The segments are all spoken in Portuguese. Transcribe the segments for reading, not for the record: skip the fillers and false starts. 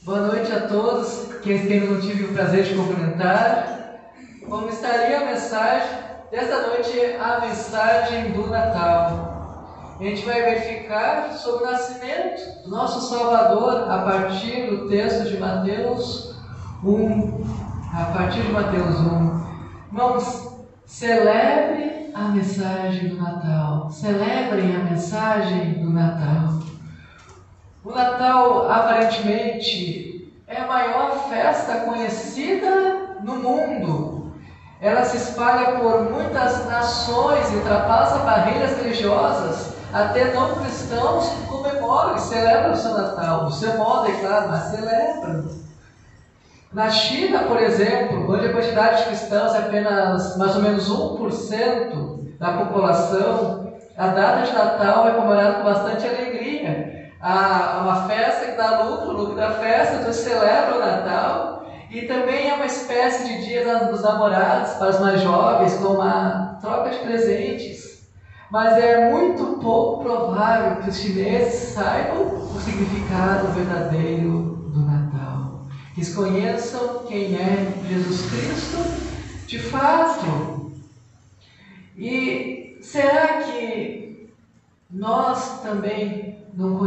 Boa noite a todos, quem não tive o prazer de cumprimentar. Como estaria a mensagem desta noite, a mensagem do Natal. A gente vai verificar sobre o nascimento do nosso Salvador a partir do texto de Mateus 1. A partir de Mateus 1. Irmãos, celebre a mensagem do Natal. Celebrem a mensagem do Natal. O Natal, aparentemente, é a maior festa conhecida no mundo. Ela se espalha por muitas nações e ultrapassa barreiras religiosas. Até não cristãos que comemoram e celebram o seu Natal. Do seu modo, é claro, mas celebram. Na China, por exemplo, onde a quantidade de cristãos é apenas mais ou menos 1% da população, a data de Natal é comemorada com bastante alegria. Há uma festa que dá lucro, o lucro da festa, então celebra o Natal. E também é uma espécie de dia dos namorados para os mais jovens, com uma troca de presentes. Mas é muito pouco provável que os chineses saibam o significado verdadeiro do Natal. Que eles conheçam quem é Jesus Cristo de fato. E será que nós também não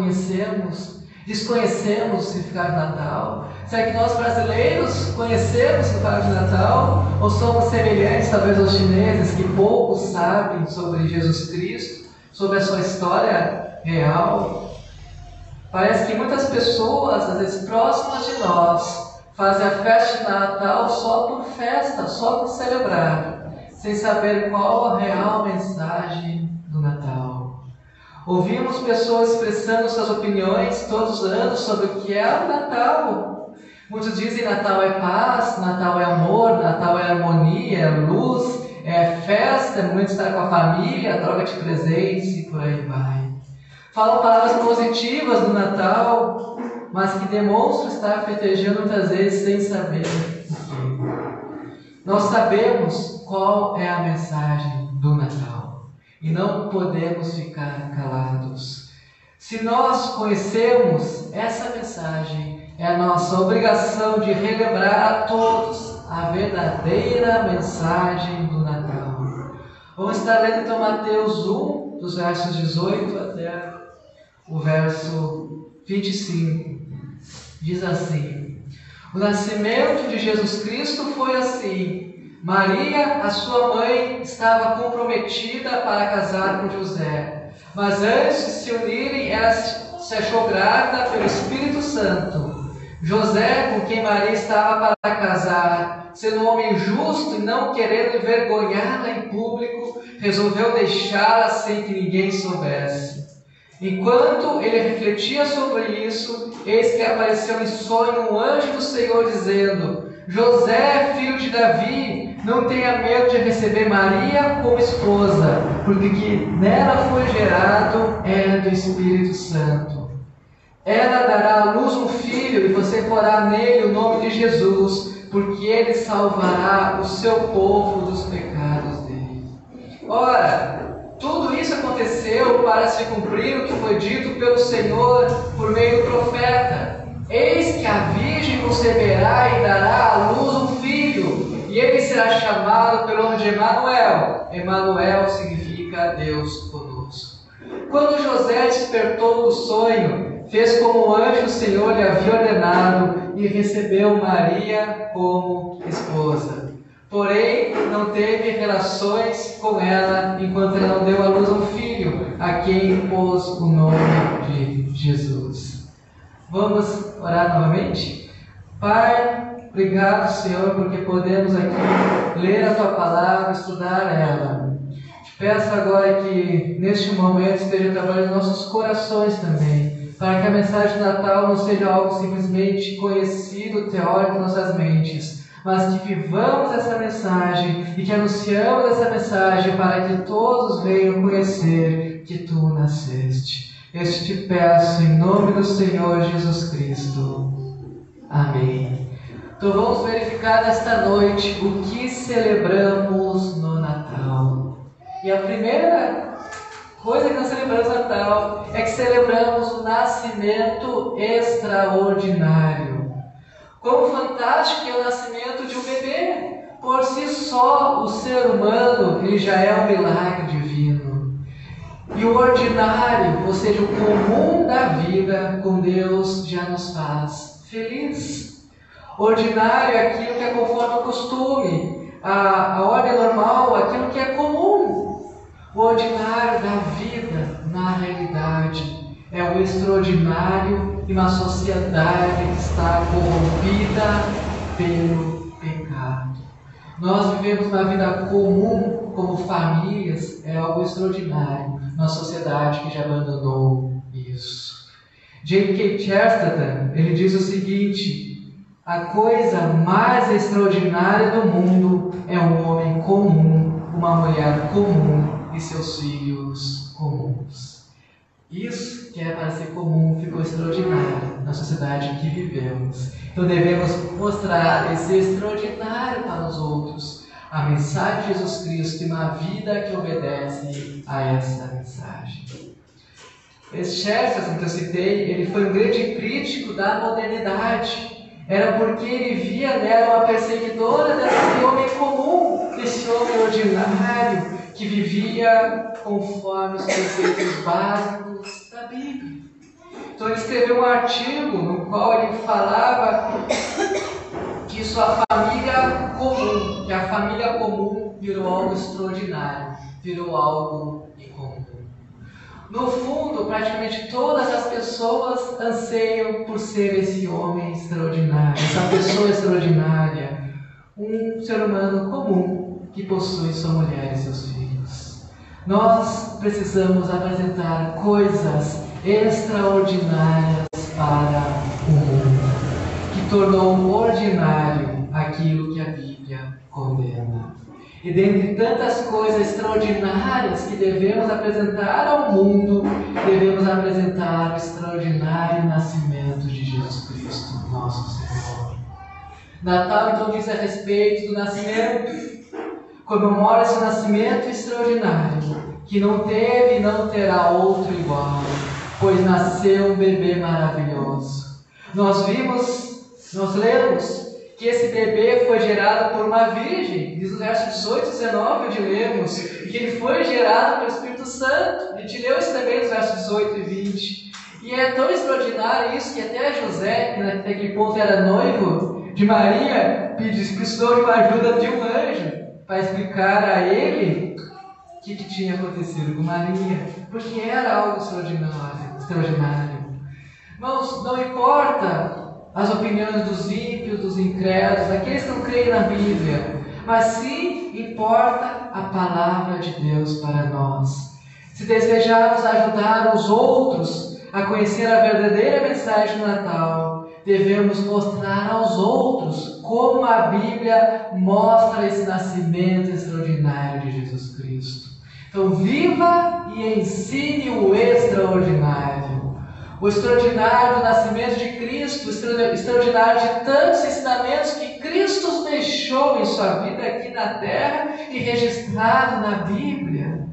desconhecemos o significado do Natal? Será que nós brasileiros conhecemos o significado de Natal? Ou somos semelhantes talvez aos chineses que pouco sabem sobre Jesus Cristo, sobre a sua história real? Parece que muitas pessoas, às vezes próximas de nós, fazem a festa de Natal só por festa, só por celebrar, sem saber qual a real mensagem do Natal. Ouvimos pessoas expressando suas opiniões todos os anos sobre o que é o Natal. Muitos dizem Natal é paz, Natal é amor, Natal é harmonia, é luz, é festa, é momento de estar com a família, troca de presentes e por aí vai. Falam palavras positivas do Natal, mas que demonstram estar festejando muitas vezes sem saber o que. Nós sabemos qual é a mensagem do Natal. E não podemos ficar calados. Se nós conhecemos essa mensagem, é a nossa obrigação de relembrar a todos a verdadeira mensagem do Natal. Vamos estar lendo então Mateus 1, dos versos 18 até o verso 25. Diz assim: o nascimento de Jesus Cristo foi assim. Maria, a sua mãe, estava comprometida para casar com José. Mas antes de se unirem, ela se achou grávida pelo Espírito Santo. José, com quem Maria estava para casar, sendo um homem justo e não querendo envergonhá-la em público, resolveu deixá-la sem que ninguém soubesse. Enquanto ele refletia sobre isso, eis que apareceu em sonho um anjo do Senhor dizendo: José, filho de Davi, não tenha medo de receber Maria como esposa, porque que nela foi gerado é do Espírito Santo. Ela dará à luz um filho e você porá nele o nome de Jesus, porque ele salvará o seu povo dos pecados dele. Ora, tudo isso aconteceu para se cumprir o que foi dito pelo Senhor por meio do profeta. Eis que a virgem conceberá e dará à luz um filho, e ele será chamado pelo nome de Emanuel. Emanuel significa Deus conosco. Quando José despertou do sonho, fez como o anjo do Senhor lhe havia ordenado e recebeu Maria como esposa. Porém, não teve relações com ela enquanto ela não deu à luz um filho, a quem pôs o nome de Jesus. Vamos orar novamente? Pai, obrigado, Senhor, porque podemos aqui ler a Tua palavra, estudar ela. Te peço agora que neste momento esteja trabalhando em nossos corações também, para que a mensagem do Natal não seja algo simplesmente conhecido, teórico em nossas mentes, mas que vivamos essa mensagem e que anunciamos essa mensagem para que todos venham conhecer que Tu nasceste. Eu te peço em nome do Senhor Jesus Cristo. Amém. Então vamos verificar nesta noite o que celebramos no Natal. E a primeira coisa que nós celebramos no Natal é que celebramos o nascimento extraordinário. Quão fantástico é o nascimento de um bebê! Por si só, o ser humano ele já é um milagre divino. E o ordinário, ou seja, o comum da vida com Deus, já nos faz feliz. Ordinário é aquilo que é conforme o costume, a ordem normal, aquilo que é comum. O ordinário da vida, na realidade, é o extraordinário de uma sociedade que está corrompida pelo pecado. Nós vivemos uma vida comum como famílias, é algo extraordinário, uma sociedade que já abandonou isso. J.K. Chesterton, ele diz o seguinte: a coisa mais extraordinária do mundo é um homem comum, uma mulher comum e seus filhos comuns. Isso que é para ser comum ficou extraordinário na sociedade em que vivemos. Então devemos mostrar esse extraordinário para os outros, a mensagem de Jesus Cristo e uma vida que obedece a essa mensagem. Esse Chesterton que eu citei, ele foi um grande crítico da modernidade. Era porque ele via nela uma perseguidora desse homem comum, desse homem ordinário, que vivia conforme os preceitos básicos da Bíblia. Então ele escreveu um artigo no qual ele falava que sua família comum, que a família comum virou algo extraordinário, virou algo incomum. No fundo, praticamente todas as pessoas anseiam por ser esse homem extraordinário, essa pessoa extraordinária, um ser humano comum que possui sua mulher e seus filhos. Nós precisamos apresentar coisas extraordinárias para o mundo, que tornou ordinário aquilo que a Bíblia condena. E dentre tantas coisas extraordinárias que devemos apresentar ao mundo, devemos apresentar o extraordinário nascimento de Jesus Cristo, nosso Senhor. Natal então diz a respeito do nascimento. Comemora esse nascimento extraordinário, que não teve e não terá outro igual, pois nasceu um bebê maravilhoso. Nós lemos que esse bebê foi gerado por uma virgem, diz o verso 18 e 19, onde lemos, e que ele foi gerado pelo Espírito Santo. A gente leu isso também nos versos 18 e 20. E é tão extraordinário isso que até José, que naquele ponto era noivo de Maria, precisou de uma ajuda de um anjo para explicar a ele o que tinha acontecido com Maria, porque era algo extraordinário. Irmãos, não importa as opiniões dos ímpios, dos incrédulos, daqueles que não creem na Bíblia, mas sim importa a palavra de Deus para nós. Se desejarmos ajudar os outros a conhecer a verdadeira mensagem do Natal, devemos mostrar aos outros como a Bíblia mostra esse nascimento extraordinário de Jesus Cristo. Então, viva e ensine o extraordinário. O extraordinário do nascimento de Cristo, o extraordinário de tantos ensinamentos que Cristo deixou em sua vida aqui na terra e registrado na Bíblia.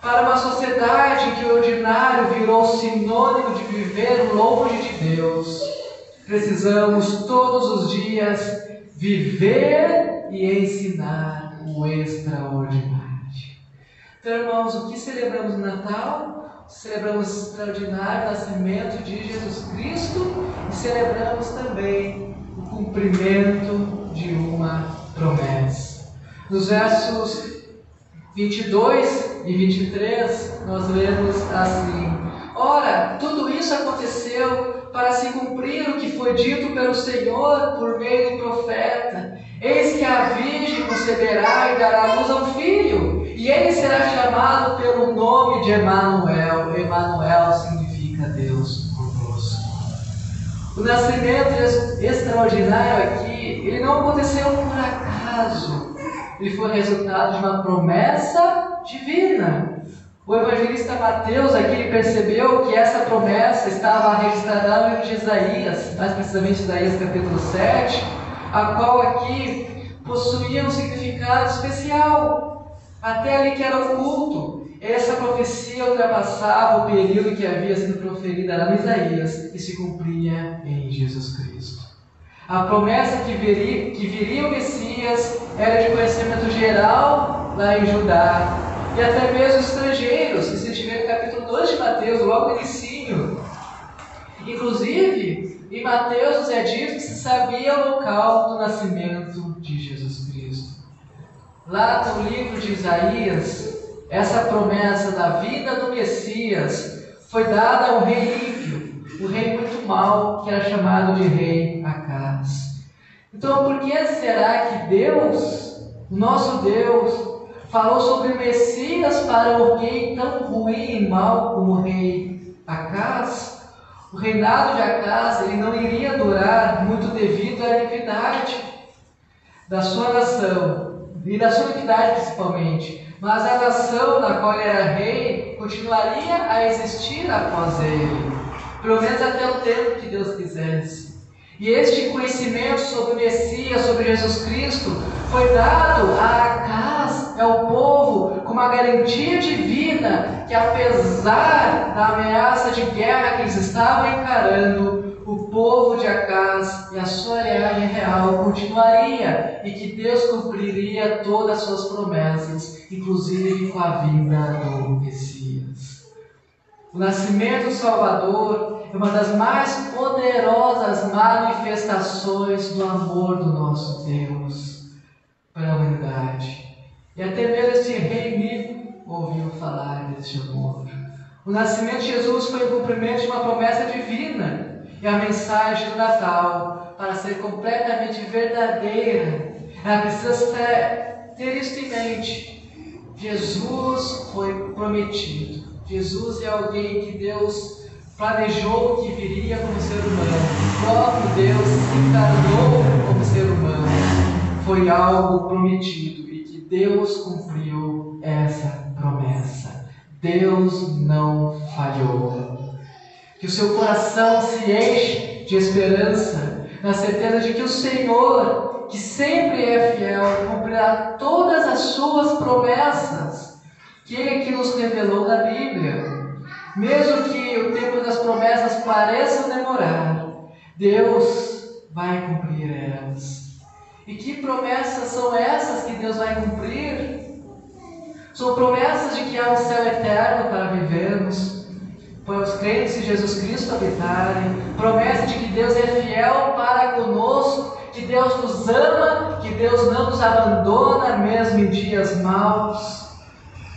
Para uma sociedade em que o ordinário virou sinônimo de viver longe de Deus, precisamos todos os dias viver e ensinar o extraordinário. Então, irmãos, o que celebramos no Natal? Celebramos o extraordinário nascimento de Jesus Cristo e celebramos também o cumprimento de uma promessa. Nos versos 22 e 23, nós lemos assim: ora, tudo isso aconteceu para se cumprir o que foi dito pelo Senhor por meio do profeta. Eis que a virgem conceberá e dará luz a um filho, e ele será chamado pelo nome de Emanuel. Emanuel significa Deus conosco. O nascimento extraordinário aqui, ele não aconteceu por acaso. Ele foi resultado de uma promessa divina. O evangelista Mateus aqui percebeu que essa promessa estava registrada no livro de Isaías, mais precisamente Isaías capítulo 7, a qual aqui possuía um significado especial, até ali que era oculto. Essa profecia ultrapassava o período que havia sido proferida lá em Isaías e se cumpria em Jesus Cristo. A promessa que viria o Messias era de conhecimento geral lá em Judá. E até mesmo estrangeiros, que se tiver no capítulo 2 de Mateus, logo no inicinho. Inclusive, em Mateus nos é dito que se sabia o local do nascimento de Jesus Cristo. Lá no livro de Isaías, essa promessa da vinda do Messias foi dada ao rei ímpio, o rei muito mau, que era chamado de rei Acaz. Então, por que será que Deus, o nosso Deus, falou sobre o Messias para alguém tão ruim e mau como o rei Acaz? O reinado de Acaz ele não iria durar muito devido à iniquidade da sua nação, e da sua iniquidade principalmente. Mas a nação na qual ele era rei continuaria a existir após ele, pelo menos até o tempo que Deus quisesse. E este conhecimento sobre o Messias, sobre Jesus Cristo, foi dado a Acaz, ao povo, com uma garantia divina que, apesar da ameaça de guerra que eles estavam encarando, o povo de Acaz e a sua linhagem real continuaria, e que Deus cumpriria todas as suas promessas, inclusive com a vinda do Messias. O nascimento do Salvador é uma das mais poderosas manifestações do amor do nosso Deus para a humanidade. E até mesmo este rei Nico ouviu falar deste amor. O nascimento de Jesus foi o cumprimento de uma promessa divina, e a mensagem do Natal, para ser completamente verdadeira, ela precisa ter isso em mente. Jesus foi prometido. Jesus é alguém que Deus planejou que viria como ser humano. O próprio Deus se encarnou como ser humano. Foi algo prometido e que Deus cumpriu essa promessa. Deus não falhou. Que o seu coração se enche de esperança, na certeza de que o Senhor, que sempre é fiel, cumprirá todas as suas promessas que Ele que nos revelou na Bíblia. Mesmo que o tempo das promessas pareça demorar, Deus vai cumprir elas. E que promessas são essas que Deus vai cumprir? São promessas de que há um céu eterno para vivermos, para os crentes em Jesus Cristo habitarem, promessa de que Deus é fiel para conosco, que Deus nos ama, que Deus não nos abandona mesmo em dias maus,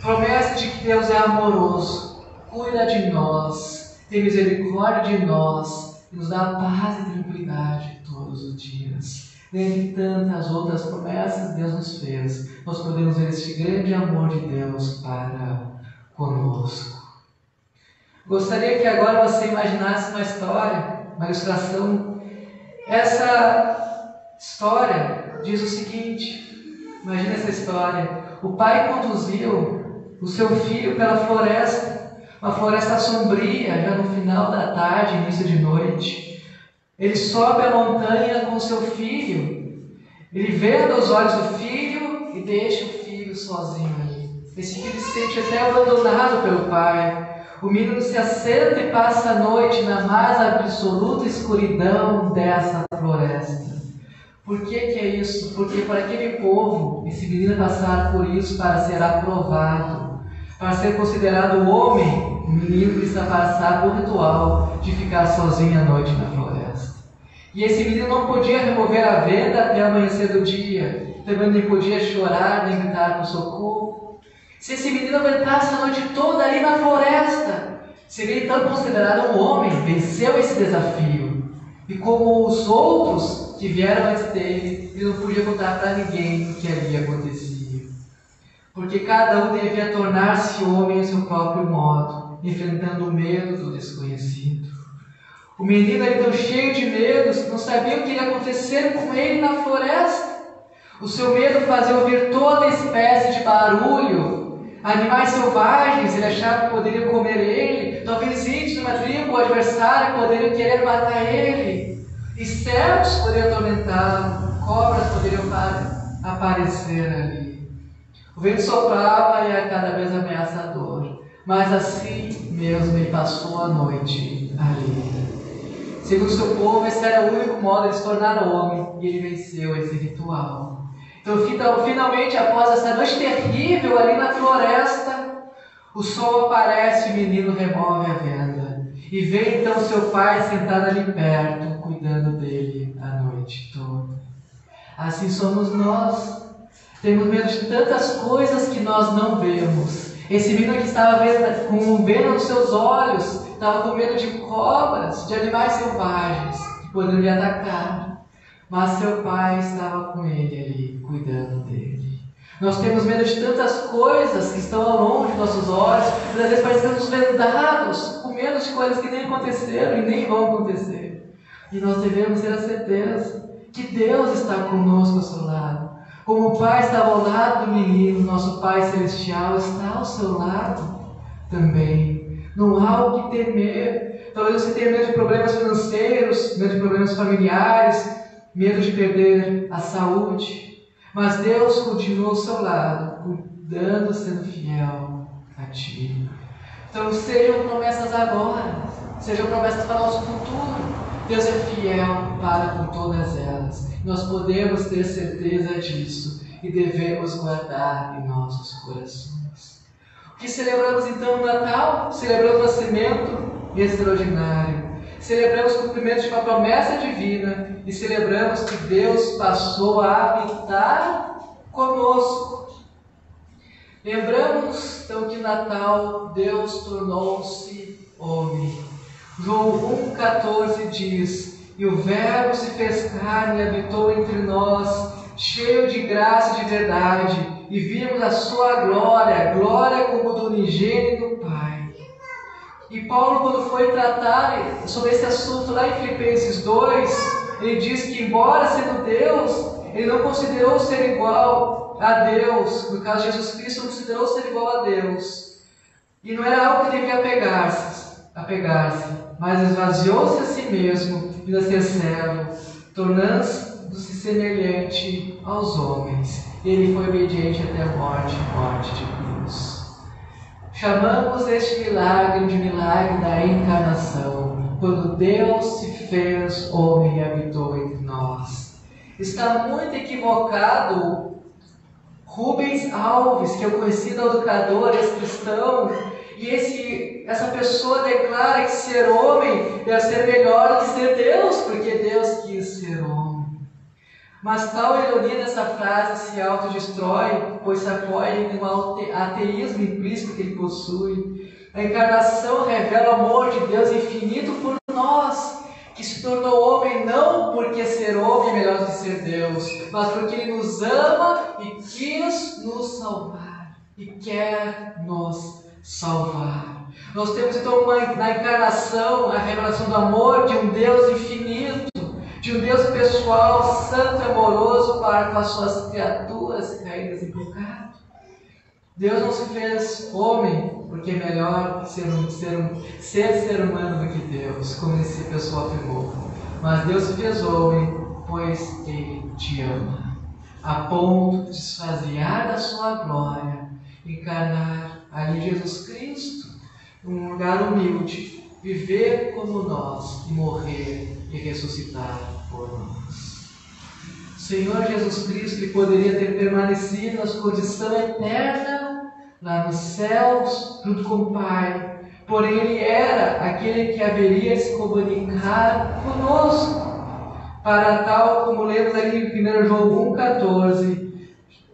promessa de que Deus é amoroso, cuida de nós, tem misericórdia de nós e nos dá paz e tranquilidade todos os dias. Dentre tantas outras promessas que Deus nos fez, nós podemos ver este grande amor de Deus para conosco. Gostaria que agora você imaginasse uma história, uma ilustração. Essa história diz o seguinte: imagine essa história. O pai conduziu o seu filho pela floresta, uma floresta sombria, já no final da tarde, início de noite. Ele sobe a montanha com o seu filho, ele vê nos olhos do filho e deixa o filho sozinho ali. Esse filho se sente até abandonado pelo pai. O menino se assenta e passa a noite na mais absoluta escuridão dessa floresta. Por que é isso? Porque para aquele povo, esse menino passar por isso para ser aprovado, para ser considerado homem, o menino precisa passar por ritual de ficar sozinho à noite na floresta. E esse menino não podia remover a venda até o amanhecer do dia, também nem podia chorar nem gritar por socorro. Se esse menino aguentasse a noite toda ali na floresta, seria então considerado um homem, venceu esse desafio. E como os outros que vieram antes dele, ele não podia contar para ninguém o que ali acontecia. Porque cada um devia tornar-se homem em seu próprio modo, enfrentando o medo do desconhecido. O menino era tão cheio de medos que não sabia o que ia acontecer com ele na floresta. O seu medo fazia ouvir toda espécie de barulho. Animais selvagens, ele achava que poderiam comer ele. Talvez índios de uma tribo, o adversário, poderiam querer matar ele. Insetos poderiam atormentá-lo, cobras poderiam aparecer ali. O vento soprava e era cada vez ameaçador, mas assim mesmo ele passou a noite ali. segundo o seu povo, esse era o único modo de se tornar homem, e ele venceu esse ritual. Então, finalmente, após essa noite terrível ali na floresta, o sol aparece e o menino remove a venda. E vê então seu pai sentado ali perto, cuidando dele a noite toda. Assim somos nós. Temos medo de tantas coisas que nós não vemos. Esse menino que estava com um veneno nos seus olhos, estava com medo de cobras, de animais selvagens que poderiam lhe atacar. Mas seu pai estava com ele ali, cuidando dele. Nós temos medo de tantas coisas que estão ao longe de nossos olhos, e às vezes parecemos vendados, com medo de coisas que nem aconteceram e nem vão acontecer. E nós devemos ter a certeza que Deus está conosco ao seu lado. Como o Pai estava ao lado do menino, nosso Pai Celestial está ao seu lado também. Não há o que temer. Talvez você tenha medo de problemas financeiros, medo de problemas familiares, medo de perder a saúde. Mas Deus continua ao seu lado, cuidando, sendo fiel a ti. Então sejam promessas agora, sejam promessas para o nosso futuro. Deus é fiel para com todas elas. Nós podemos ter certeza disso e devemos guardar em nossos corações. O que celebramos então no Natal? Celebramos o nascimento extraordinário. Celebramos o cumprimento de uma promessa divina e celebramos que Deus passou a habitar conosco. Lembramos então que no Natal Deus tornou-se homem. João 1,14 diz: "E o Verbo se fez carne e habitou entre nós, cheio de graça e de verdade, e vimos a sua glória, glória como do unigênito Pai." E Paulo, quando foi tratar sobre esse assunto lá em Filipenses 2, ele diz que, embora sendo Deus, ele não considerou ser igual a Deus. No caso de Jesus Cristo, não considerou ser igual a Deus. E não era algo que devia apegar-se, mas esvaziou-se a si mesmo, vindo a ser servo, tornando-se semelhante aos homens. E ele foi obediente até a morte de cruz. Chamamos este milagre de milagre da encarnação, quando Deus se fez homem e habitou entre nós. Está muito equivocado Rubens Alves, que é o conhecido educador, ex-cristão, e essa pessoa declara que ser homem deve ser melhor que ser Deus, porque Deus quis ser homem. Mas tal ironia dessa frase se autodestrói, pois se apoia em um ateísmo implícito que ele possui. A encarnação revela o amor de Deus infinito por nós, que se tornou homem não porque ser homem é melhor que ser Deus, mas porque Ele nos ama e quis nos salvar, e quer nos salvar. Nós temos então na encarnação a revelação do amor de um Deus infinito, de um Deus pessoal, santo e amoroso para com as suas criaturas caídas em pecado. Deus não se fez homem porque é melhor ser humano do que Deus, como esse pessoal afirmou. Mas Deus se fez homem, pois Ele te ama, a ponto de esvaziar da sua glória, encarnar ali Jesus Cristo, num lugar humilde, viver como nós e morrer e ressuscitar por nós. O Senhor Jesus Cristo, que poderia ter permanecido na sua condição eterna, lá nos céus, junto com o Pai, porém Ele era aquele que haveria de se comunicar conosco. Para tal, como lemos ali em 1 João 1,14,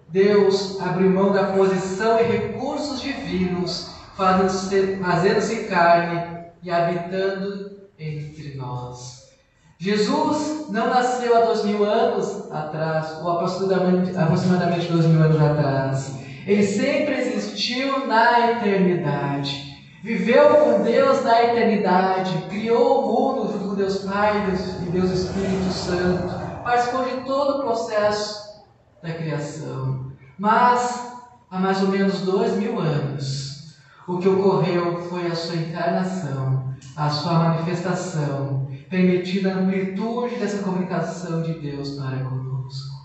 Deus abriu mão da posição e recursos divinos, fazendo-se carne e habitando entre nós. Jesus não nasceu há 2000 anos atrás, ou aproximadamente 2000 anos atrás. Ele sempre existiu na eternidade. Viveu com Deus na eternidade. Criou o mundo junto com Deus Pai e Deus Espírito Santo. Participou de todo o processo da criação. Mas, há mais ou menos 2000 anos, o que ocorreu foi a sua encarnação, a sua manifestação, permitindo a amplitude dessa comunicação de Deus para conosco.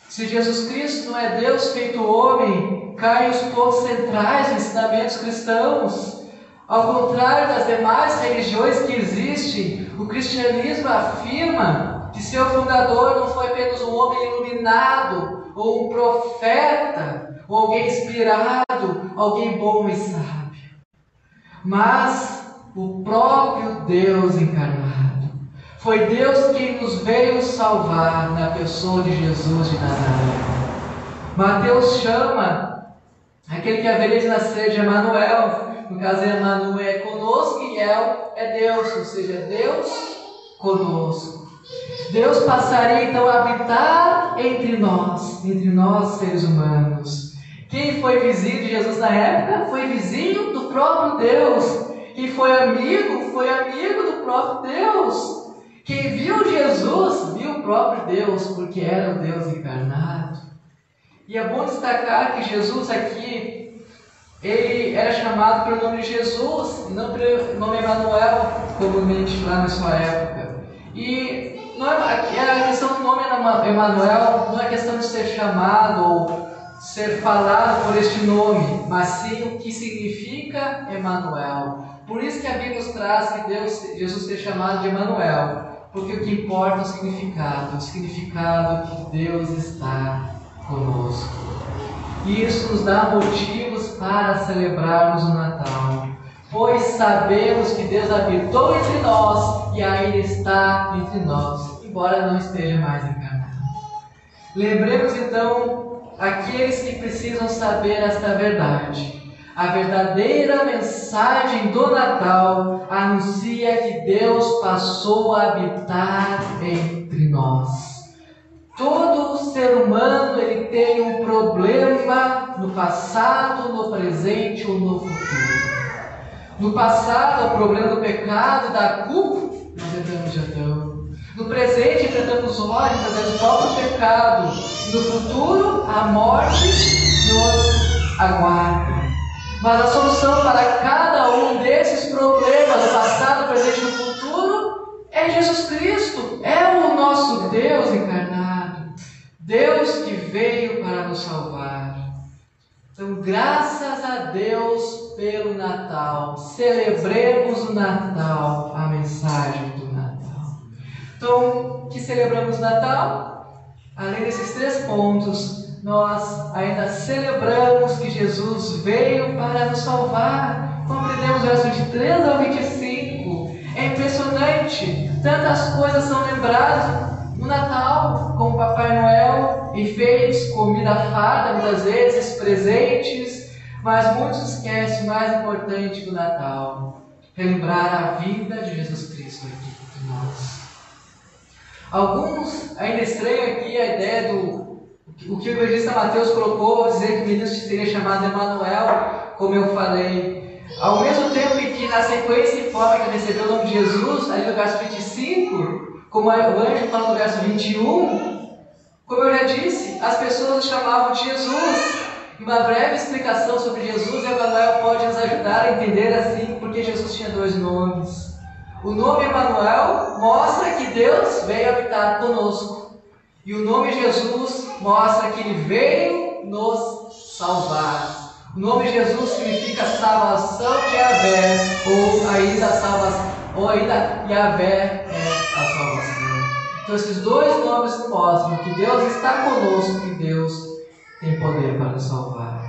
Se Jesus Cristo não é Deus feito homem, caem os pontos centrais dos ensinamentos cristãos. Ao contrário das demais religiões que existem, O cristianismo afirma que seu fundador não foi apenas um homem iluminado, ou um profeta, ou alguém inspirado, alguém bom e sábio, mas o próprio Deus encarnado. Foi Deus quem nos veio salvar na pessoa de Jesus de Nazaré. Mateus chama aquele que haveria de nascer de Emanuel. No caso, Emanuel é conosco e El é Deus, ou seja, Deus conosco. Deus passaria então a habitar entre nós seres humanos. Quem foi vizinho de Jesus na época foi vizinho do próprio Deus. Quem foi amigo do próprio Deus. Quem viu Jesus, viu o próprio Deus, porque era o Deus encarnado. E é bom destacar que Jesus aqui, ele era chamado pelo nome de Jesus, e não pelo nome Emanuel, comumente lá na sua época. E não é, a questão do nome Emanuel não é questão de ser chamado ou ser falado por este nome, mas sim o que significa Emanuel. Por isso que a Bíblia nos traz que Jesus ser chamado de Emanuel, porque o que importa é o significado que Deus está conosco. E isso nos dá motivos para celebrarmos o Natal, pois sabemos que Deus habitou entre nós e ainda está entre nós, embora não esteja mais encarnado. Lembremos então aqueles que precisam saber esta verdade. A verdadeira mensagem do Natal anuncia que Deus passou a habitar entre nós. Todo ser humano ele tem um problema no passado, no presente ou no futuro. No passado, o problema do pecado e da culpa, nós lembramos de Adão. No presente, enfrentamos o ódio através do próprio pecado. No futuro, a morte nos aguarda. Mas a solução para cada um desses problemas, do passado, presente e do futuro, é Jesus Cristo. É o nosso Deus encarnado. Deus que veio para nos salvar. Então, graças a Deus pelo Natal. Celebremos o Natal, a mensagem do Natal. Então, que celebramos o Natal? Além desses 3 pontos, nós ainda celebramos que Jesus veio para nos salvar. Compreendemos o verso 23 ao 25. É impressionante. Tantas coisas são lembradas no Natal, como Papai Noel, enfeites, comida farta, muitas vezes, presentes. Mas muitos esquecem o mais importante do Natal: relembrar a vida de Jesus Cristo aqui entre nós. Alguns ainda estranham aqui a ideia o que o evangelista Mateus colocou ao dizer que o menino seria chamado Emanuel, como eu falei. Ao mesmo tempo que na sequência informa que ele recebeu o nome de Jesus, ali no verso 25, como o anjo fala no verso 21, como eu já disse, as pessoas o chamavam de Jesus. Uma breve explicação sobre Jesus, Emanuel pode nos ajudar a entender assim porque Jesus tinha 2 nomes. O nome Emanuel mostra que Deus veio habitar conosco. E o nome Jesus mostra que Ele veio nos salvar. O nome Jesus significa salvação de Yahvé, ou ainda Yahvé é a salvação. Então esses 2 nomes mostram que Deus está conosco e Deus tem poder para nos salvar.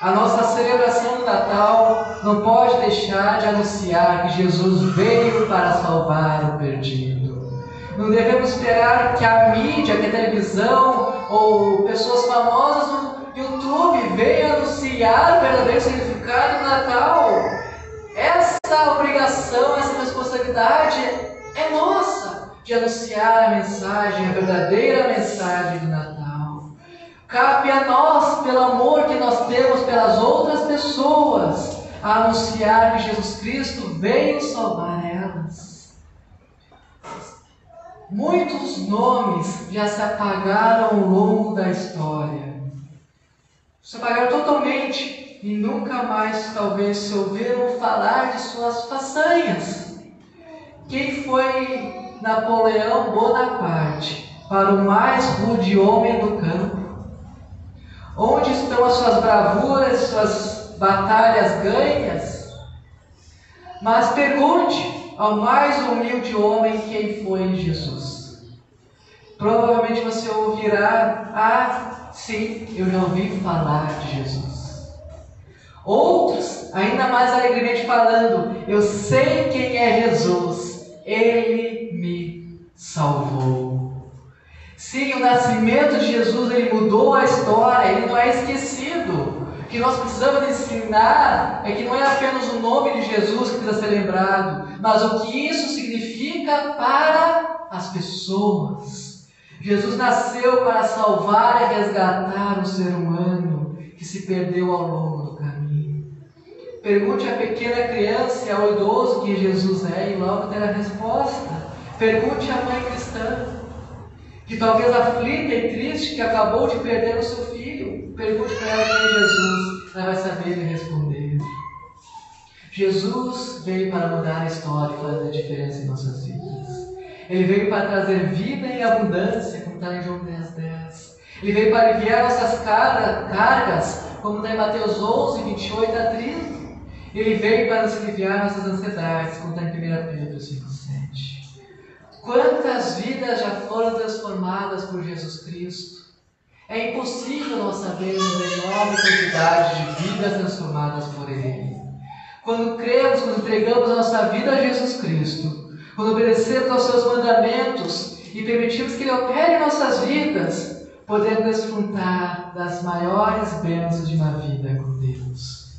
A nossa celebração do Natal não pode deixar de anunciar que Jesus veio para salvar o perdido. Não devemos esperar que a mídia, que a televisão ou pessoas famosas no YouTube venham anunciar o verdadeiro significado do Natal. Essa obrigação, essa responsabilidade é nossa de anunciar a mensagem, a verdadeira mensagem do Natal. Cabe a nós, pelo amor que nós temos pelas outras pessoas, a anunciar que Jesus Cristo veio salvar elas. Muitos nomes já se apagaram ao longo da história. Se apagaram totalmente e nunca mais talvez se ouviram falar de suas façanhas. Quem foi Napoleão Bonaparte para o mais rude homem do campo? Onde estão as suas bravuras, suas batalhas ganhas? Mas pergunte ao mais humilde homem, quem foi Jesus. Provavelmente você ouvirá: ah, sim, eu já ouvi falar de Jesus. Outros, ainda mais alegremente falando: eu sei quem é Jesus, Ele me salvou. Sim, o nascimento de Jesus, ele mudou a história, ele não é esquecido. O que nós precisamos ensinar é que não é apenas o nome de Jesus que precisa ser lembrado, mas o que isso significa para as pessoas. Jesus nasceu para salvar e resgatar o ser humano que se perdeu ao longo do caminho. Pergunte à pequena criança e ao idoso quem Jesus é e logo terá a resposta. Pergunte à mãe cristã, que talvez aflita e triste, que acabou de perder o seu filho. Pergunte para ela quem é Jesus, ela vai saber lhe responder. Jesus veio para mudar a história e fazer a diferença em nossas vidas. Ele veio para trazer vida em abundância, como está em João 10:10. Ele veio para aliviar nossas cargas, como está em Mateus 11, 28 a 30. Ele veio para nos aliviar nossas ansiedades, como está em 1 Pedro 5:7. Quantas vidas já foram transformadas por Jesus Cristo? É impossível nós sabermos a enorme quantidade de vidas transformadas por Ele. Quando cremos, quando entregamos a nossa vida a Jesus Cristo, quando obedecemos aos seus mandamentos e permitimos que Ele opere em nossas vidas, podemos desfrutar das maiores bênçãos de uma vida com Deus.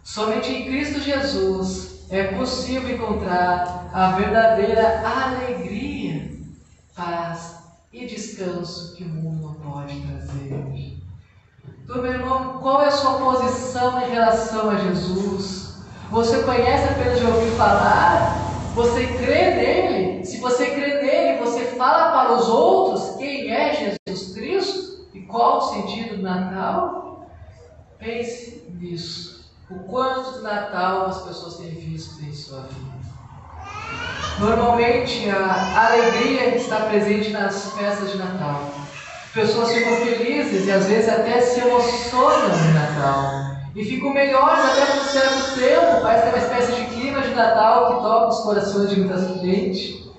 Somente em Cristo Jesus é possível encontrar a verdadeira alegria, paz e descanso que o mundo não pode trazer. Então, meu irmão, qual é a sua posição em relação a Jesus? Você conhece apenas de ouvir falar? Você crê nele? Se você crê nele, você fala para os outros quem é Jesus Cristo? E qual o sentido do Natal? Pense nisso. O quanto de Natal as pessoas têm visto em sua vida. Normalmente a alegria está presente nas festas de Natal. Pessoas ficam felizes e às vezes até se emocionam no Natal. E ficam melhores até por um certo tempo. Parece que é uma espécie de clima de Natal que toca os corações de muita gente.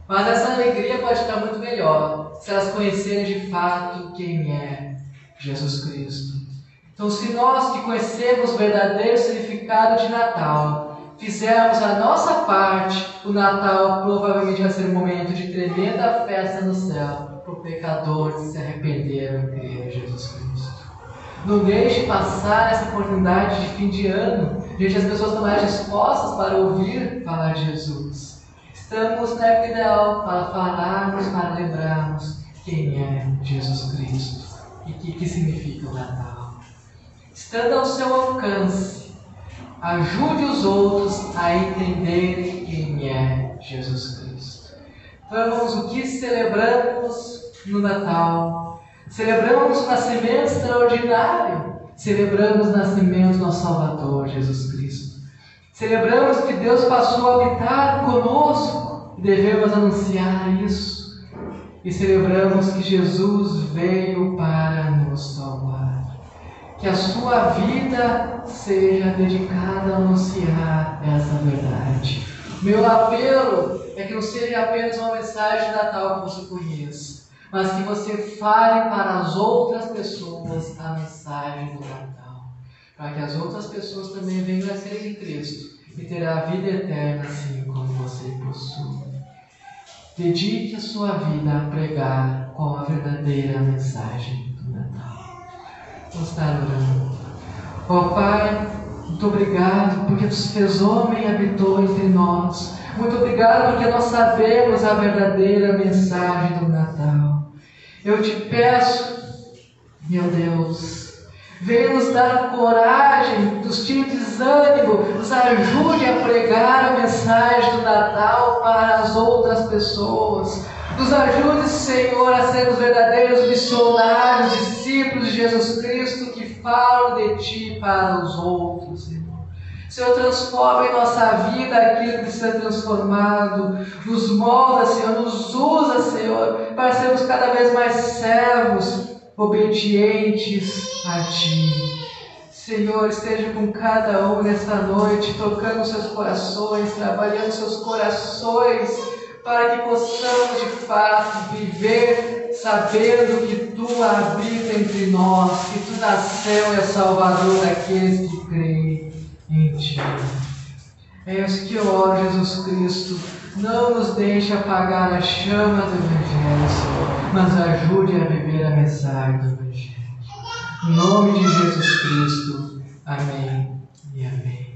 Mas essa alegria pode ficar muito melhor se elas conhecerem de fato quem é Jesus Cristo. Então, se nós que conhecemos o verdadeiro significado de Natal fizermos a nossa parte, o Natal provavelmente vai ser um momento de tremenda festa no céu para o pecador que se arrependeram e crer em Jesus Cristo. Não deixe passar essa oportunidade de fim de ano, onde as pessoas estão mais dispostas para ouvir falar de Jesus. Estamos na época ideal para falarmos, para lembrarmos quem é Jesus Cristo e o que significa o Natal. Estando ao seu alcance, ajude os outros a entenderem quem é Jesus Cristo. Então, irmãos, o que celebramos no Natal? Celebramos o nascimento extraordinário. Celebramos o nascimento do nosso Salvador, Jesus Cristo. Celebramos que Deus passou a habitar conosco e devemos anunciar isso. E celebramos que Jesus veio para nos salvar. Que a sua vida seja dedicada a anunciar essa verdade. Meu apelo é que não seja apenas uma mensagem de Natal que você conheça, mas que você fale para as outras pessoas a mensagem do Natal, para que as outras pessoas também venham a ser em Cristo e ter a vida eterna assim como você possui. Dedique a sua vida a pregar com a verdadeira mensagem do Natal. Vamos estar orando. Ó Pai, muito obrigado porque tu fez homem e habitou entre nós. Muito obrigado porque nós sabemos a verdadeira mensagem do Natal. Eu te peço, meu Deus, venha nos dar coragem, nos tire desânimo, nos ajude a pregar a mensagem do Natal para as outras pessoas. Nos ajude, Senhor, a sermos verdadeiros missionários, discípulos de Jesus Cristo que falam de Ti para os outros, Senhor. Senhor, transforma em nossa vida aquilo que precisa ser transformado. Nos molda, Senhor, nos usa, Senhor, para sermos cada vez mais servos, obedientes a Ti. Senhor, esteja com cada um nesta noite, tocando seus corações, trabalhando seus corações, para que possamos de fato viver sabendo que Tu habita entre nós, que Tu nasceu e é Salvador daqueles que creem em Ti. É isso que eu oro, Jesus Cristo. Não nos deixe apagar a chama do Evangelho, Senhor, mas ajude a viver a mensagem do Evangelho. Em nome de Jesus Cristo. Amém e amém.